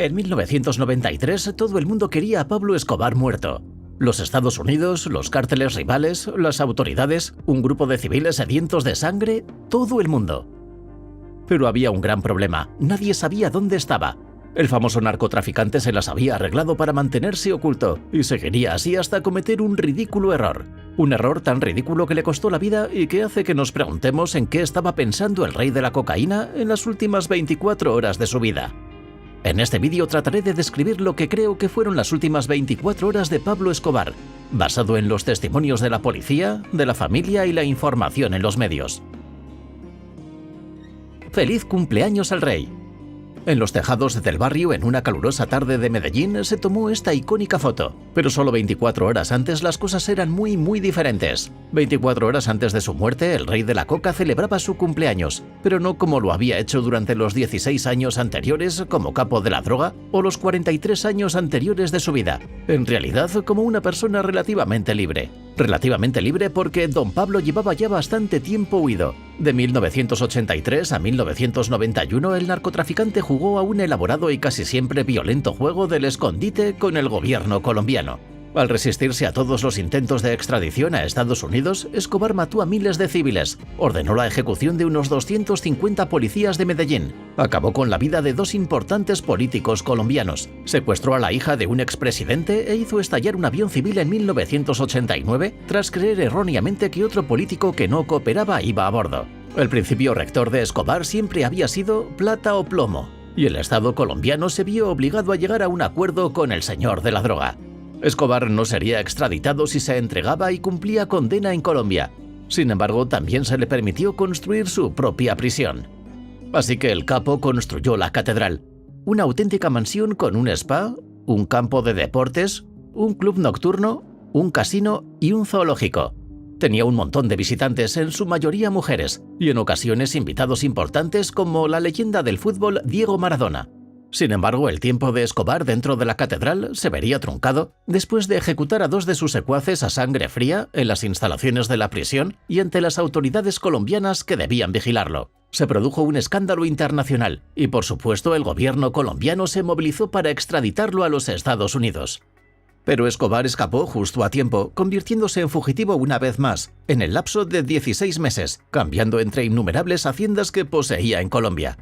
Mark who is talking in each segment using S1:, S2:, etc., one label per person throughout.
S1: En 1993 todo el mundo quería a Pablo Escobar muerto. Los Estados Unidos, los cárteles rivales, las autoridades, un grupo de civiles sedientos de sangre, todo el mundo. Pero había un gran problema, nadie sabía dónde estaba. El famoso narcotraficante se las había arreglado para mantenerse oculto y seguiría así hasta cometer un ridículo error. Un error tan ridículo que le costó la vida y que hace que nos preguntemos en qué estaba pensando el rey de la cocaína en las últimas 24 horas de su vida. En este vídeo trataré de describir lo que creo que fueron las últimas 24 horas de Pablo Escobar, basado en los testimonios de la policía, de la familia y la información en los medios. ¡Feliz cumpleaños al rey! En los tejados del barrio, en una calurosa tarde de Medellín, se tomó esta icónica foto. Pero solo 24 horas antes las cosas eran muy diferentes. 24 horas antes de su muerte, el rey de la coca celebraba su cumpleaños, pero no como lo había hecho durante los 16 años anteriores como capo de la droga o los 43 años anteriores de su vida. En realidad, como una persona relativamente libre. Relativamente libre porque don Pablo llevaba ya bastante tiempo huido. De 1983 a 1991 el narcotraficante jugó a un elaborado y casi siempre violento juego del escondite con el gobierno colombiano. Al resistirse a todos los intentos de extradición a Estados Unidos, Escobar mató a miles de civiles, ordenó la ejecución de unos 250 policías de Medellín, acabó con la vida de dos importantes políticos colombianos, secuestró a la hija de un expresidente e hizo estallar un avión civil en 1989 tras creer erróneamente que otro político que no cooperaba iba a bordo. El principio rector de Escobar siempre había sido plata o plomo, y el Estado colombiano se vio obligado a llegar a un acuerdo con el señor de la droga. Escobar no sería extraditado si se entregaba y cumplía condena en Colombia. Sin embargo, también se le permitió construir su propia prisión. Así que el capo construyó la catedral, una auténtica mansión con un spa, un campo de deportes, un club nocturno, un casino y un zoológico. Tenía un montón de visitantes, en su mayoría mujeres, y en ocasiones invitados importantes como la leyenda del fútbol Diego Maradona. Sin embargo, el tiempo de Escobar dentro de la catedral se vería truncado después de ejecutar a dos de sus secuaces a sangre fría en las instalaciones de la prisión y ante las autoridades colombianas que debían vigilarlo. Se produjo un escándalo internacional y, por supuesto, el gobierno colombiano se movilizó para extraditarlo a los Estados Unidos. Pero Escobar escapó justo a tiempo, convirtiéndose en fugitivo una vez más, en el lapso de 16 meses, cambiando entre innumerables haciendas que poseía en Colombia.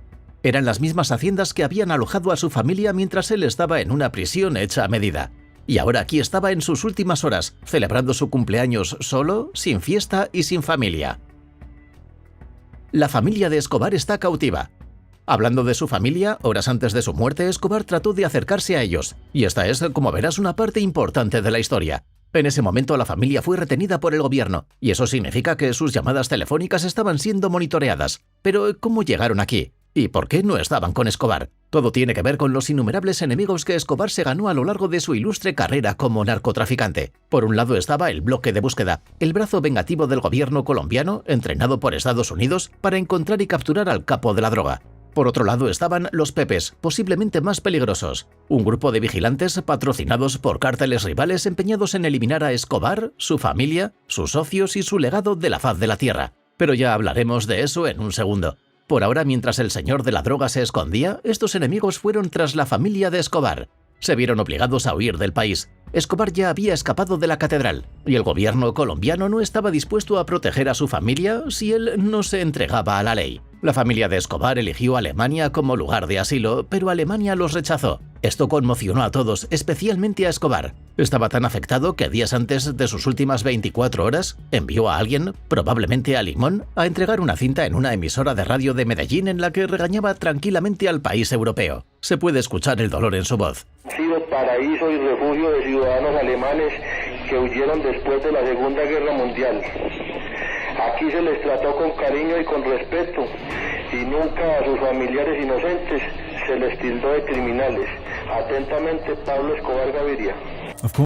S1: Eran las mismas haciendas que habían alojado a su familia mientras él estaba en una prisión hecha a medida. Y ahora aquí estaba en sus últimas horas, celebrando su cumpleaños solo, sin fiesta y sin familia. La familia de Escobar está cautiva. Hablando de su familia, horas antes de su muerte, Escobar trató de acercarse a ellos, y esta es, como verás, una parte importante de la historia. En ese momento la familia fue retenida por el gobierno, y eso significa que sus llamadas telefónicas estaban siendo monitoreadas. Pero, ¿cómo llegaron aquí? ¿Y por qué no estaban con Escobar? Todo tiene que ver con los innumerables enemigos que Escobar se ganó a lo largo de su ilustre carrera como narcotraficante. Por un lado estaba el bloque de búsqueda, el brazo vengativo del gobierno colombiano, entrenado por Estados Unidos para encontrar y capturar al capo de la droga. Por otro lado estaban los Pepes, posiblemente más peligrosos, un grupo de vigilantes patrocinados por cárteles rivales empeñados en eliminar a Escobar, su familia, sus socios y su legado de la faz de la tierra. Pero ya hablaremos de eso en un segundo. Por ahora, mientras el señor de la droga se escondía, estos enemigos fueron tras la familia de Escobar. Se vieron obligados a huir del país. Escobar ya había escapado de la catedral, y el gobierno colombiano no estaba dispuesto a proteger a su familia si él no se entregaba a la ley. La familia de Escobar eligió Alemania como lugar de asilo, pero Alemania los rechazó. Esto conmocionó a todos, especialmente a Escobar. Estaba tan afectado que días antes de sus últimas 24 horas envió a alguien, probablemente a Limón, a entregar una cinta en una emisora de radio de Medellín en la que regañaba tranquilamente al país europeo. Se puede escuchar el dolor en su voz.
S2: Ha sido paraíso y refugio de ciudadanos alemanes que huyeron después de la Segunda Guerra Mundial. Aquí se les trató con cariño y con respeto, y nunca a sus familiares inocentes se les tildó de criminales. Atentamente, Pablo Escobar Gaviria.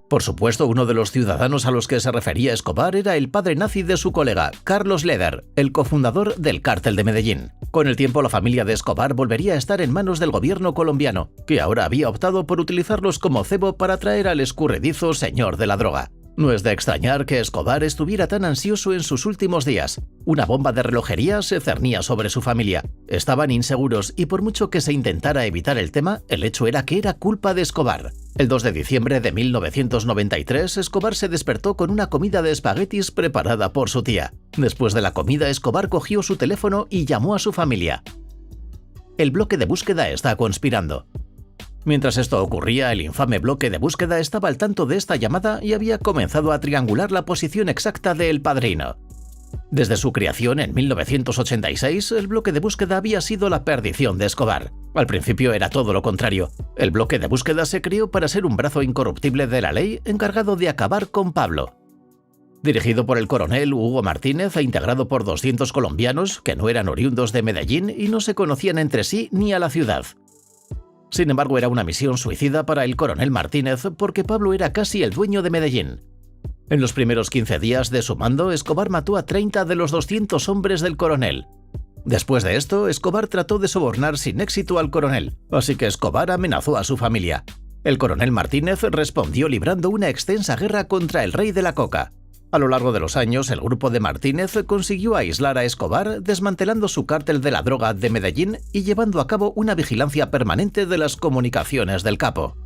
S1: Por supuesto, uno de los ciudadanos a los que se refería Escobar era el padre nazi de su colega, Carlos Leder, el cofundador del Cártel de Medellín. Con el tiempo, la familia de Escobar volvería a estar en manos del gobierno colombiano, que ahora había optado por utilizarlos como cebo para atraer al escurridizo señor de la droga. No es de extrañar que Escobar estuviera tan ansioso en sus últimos días. Una bomba de relojería se cernía sobre su familia. Estaban inseguros y por mucho que se intentara evitar el tema, el hecho era que era culpa de Escobar. El 2 de diciembre de 1993, Escobar se despertó con una comida de espaguetis preparada por su tía. Después de la comida, Escobar cogió su teléfono y llamó a su familia. El bloque de búsqueda está conspirando. Mientras esto ocurría, el infame bloque de búsqueda estaba al tanto de esta llamada y había comenzado a triangular la posición exacta de El Padrino. Desde su creación en 1986, el bloque de búsqueda había sido la perdición de Escobar. Al principio era todo lo contrario. El bloque de búsqueda se creó para ser un brazo incorruptible de la ley encargado de acabar con Pablo. Dirigido por el coronel Hugo Martínez e integrado por 200 colombianos que no eran oriundos de Medellín y no se conocían entre sí ni a la ciudad. Sin embargo, era una misión suicida para el coronel Martínez porque Pablo era casi el dueño de Medellín. En los primeros 15 días de su mando, Escobar mató a 30 de los 200 hombres del coronel. Después de esto, Escobar trató de sobornar sin éxito al coronel, así que Escobar amenazó a su familia. El coronel Martínez respondió librando una extensa guerra contra el rey de la coca. A lo largo de los años, el grupo de Martínez consiguió aislar a Escobar, desmantelando su cártel de la droga de Medellín y llevando a cabo una vigilancia permanente de las comunicaciones del capo.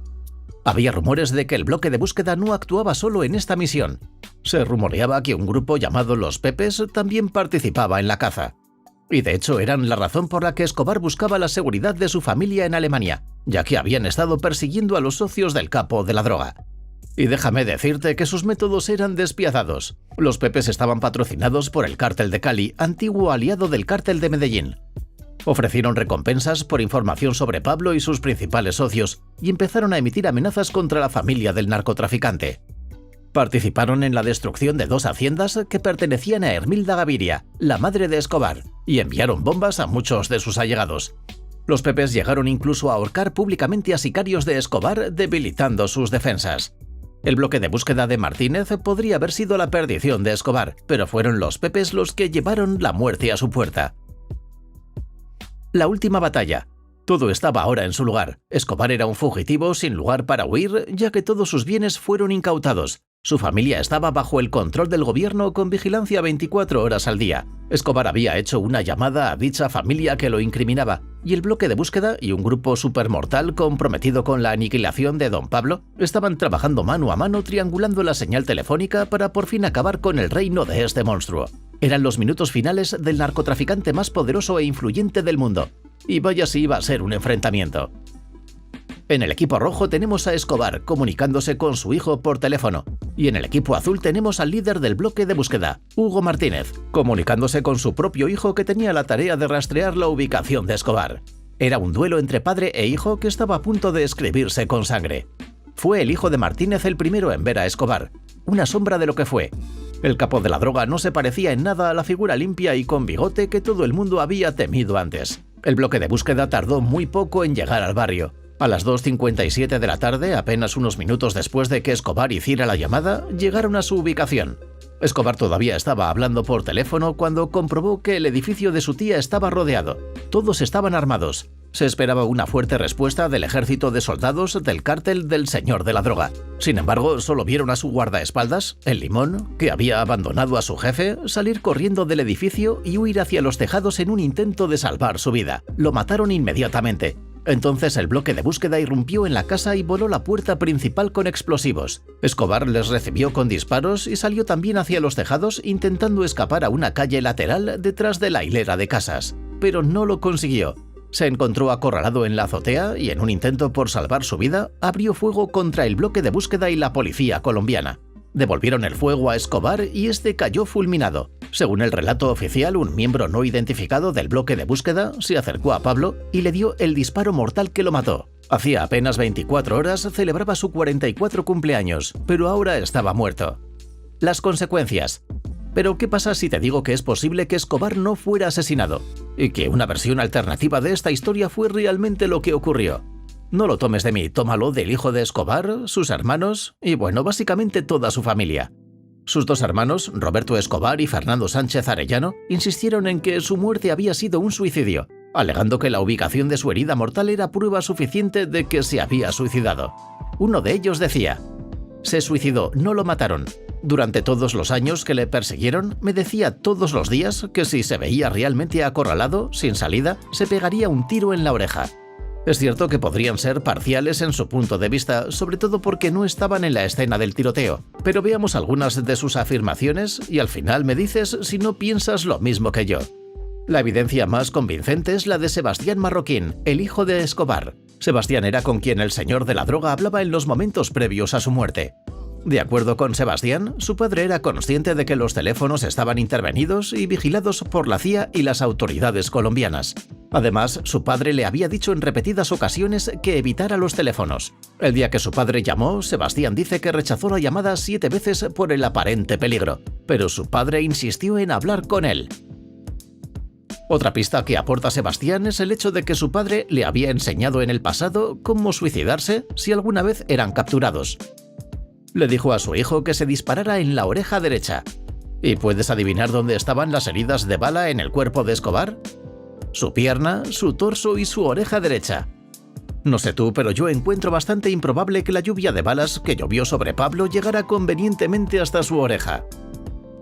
S1: Había rumores de que el bloque de búsqueda no actuaba solo en esta misión. Se rumoreaba que un grupo llamado Los Pepes también participaba en la caza. Y de hecho eran la razón por la que Escobar buscaba la seguridad de su familia en Alemania, ya que habían estado persiguiendo a los socios del capo de la droga. Y déjame decirte que sus métodos eran despiadados. Los Pepes estaban patrocinados por el Cártel de Cali, antiguo aliado del Cártel de Medellín. Ofrecieron recompensas por información sobre Pablo y sus principales socios y empezaron a emitir amenazas contra la familia del narcotraficante. Participaron en la destrucción de 2 haciendas que pertenecían a Hermilda Gaviria, la madre de Escobar, y enviaron bombas a muchos de sus allegados. Los Pepes llegaron incluso a ahorcar públicamente a sicarios de Escobar, debilitando sus defensas. El bloque de búsqueda de Martínez podría haber sido la perdición de Escobar, pero fueron los Pepes los que llevaron la muerte a su puerta. La última batalla. Todo estaba ahora en su lugar. Escobar era un fugitivo sin lugar para huir, ya que todos sus bienes fueron incautados. Su familia estaba bajo el control del gobierno con vigilancia 24 horas al día. Escobar había hecho una llamada a dicha familia que lo incriminaba, y el bloque de búsqueda y un grupo supermortal comprometido con la aniquilación de Don Pablo estaban trabajando mano a mano triangulando la señal telefónica para por fin acabar con el reino de este monstruo. Eran los minutos finales del narcotraficante más poderoso e influyente del mundo. Y vaya si iba a ser un enfrentamiento. En el equipo rojo tenemos a Escobar comunicándose con su hijo por teléfono, y en el equipo azul tenemos al líder del bloque de búsqueda, Hugo Martínez, comunicándose con su propio hijo que tenía la tarea de rastrear la ubicación de Escobar. Era un duelo entre padre e hijo que estaba a punto de escribirse con sangre. Fue el hijo de Martínez el primero en ver a Escobar, una sombra de lo que fue. El capo de la droga no se parecía en nada a la figura limpia y con bigote que todo el mundo había temido antes. El bloque de búsqueda tardó muy poco en llegar al barrio. A las 2:57 de la tarde, apenas unos minutos después de que Escobar hiciera la llamada, llegaron a su ubicación. Escobar todavía estaba hablando por teléfono cuando comprobó que el edificio de su tía estaba rodeado. Todos estaban armados. Se esperaba una fuerte respuesta del ejército de soldados del cártel del Señor de la Droga. Sin embargo, solo vieron a su guardaespaldas, el Limón, que había abandonado a su jefe, salir corriendo del edificio y huir hacia los tejados en un intento de salvar su vida. Lo mataron inmediatamente. Entonces el bloque de búsqueda irrumpió en la casa y voló la puerta principal con explosivos. Escobar les recibió con disparos y salió también hacia los tejados intentando escapar a una calle lateral detrás de la hilera de casas. Pero no lo consiguió. Se encontró acorralado en la azotea y en un intento por salvar su vida, abrió fuego contra el bloque de búsqueda y la policía colombiana. Devolvieron el fuego a Escobar y este cayó fulminado. Según el relato oficial, un miembro no identificado del bloque de búsqueda se acercó a Pablo y le dio el disparo mortal que lo mató. Hacía apenas 24 horas celebraba su 44 cumpleaños, pero ahora estaba muerto. Las consecuencias. Pero ¿qué pasa si te digo que es posible que Escobar no fuera asesinado? Y que una versión alternativa de esta historia fue realmente lo que ocurrió. No lo tomes de mí, tómalo del hijo de Escobar, sus hermanos y bueno, básicamente toda su familia. Sus 2 hermanos, Roberto Escobar y Fernando Sánchez Arellano, insistieron en que su muerte había sido un suicidio, alegando que la ubicación de su herida mortal era prueba suficiente de que se había suicidado. Uno de ellos decía: Se suicidó, no lo mataron. Durante todos los años que le persiguieron, me decía todos los días que si se veía realmente acorralado, sin salida, se pegaría un tiro en la oreja. Es cierto que podrían ser parciales en su punto de vista, sobre todo porque no estaban en la escena del tiroteo, pero veamos algunas de sus afirmaciones y al final me dices si no piensas lo mismo que yo. La evidencia más convincente es la de Sebastián Marroquín, el hijo de Escobar. Sebastián era con quien el señor de la droga hablaba en los momentos previos a su muerte. De acuerdo con Sebastián, su padre era consciente de que los teléfonos estaban intervenidos y vigilados por la CIA y las autoridades colombianas. Además, su padre le había dicho en repetidas ocasiones que evitara los teléfonos. El día que su padre llamó, Sebastián dice que rechazó la llamada 7 veces por el aparente peligro, pero su padre insistió en hablar con él. Otra pista que aporta Sebastián es el hecho de que su padre le había enseñado en el pasado cómo suicidarse si alguna vez eran capturados. Le dijo a su hijo que se disparara en la oreja derecha. ¿Y puedes adivinar dónde estaban las heridas de bala en el cuerpo de Escobar? Su pierna, su torso y su oreja derecha. No sé tú, pero yo encuentro bastante improbable que la lluvia de balas que llovió sobre Pablo llegara convenientemente hasta su oreja.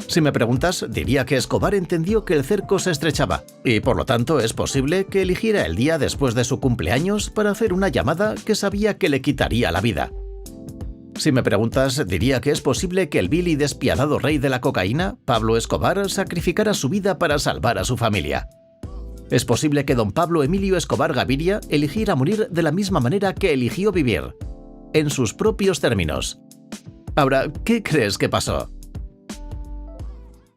S1: Si me preguntas, diría que Escobar entendió que el cerco se estrechaba, y por lo tanto es posible que eligiera el día después de su cumpleaños para hacer una llamada que sabía que le quitaría la vida. Si me preguntas, diría que es posible que el vil y despiadado rey de la cocaína, Pablo Escobar, sacrificara su vida para salvar a su familia. Es posible que don Pablo Emilio Escobar Gaviria eligiera morir de la misma manera que eligió vivir, en sus propios términos. Ahora, ¿qué crees que pasó?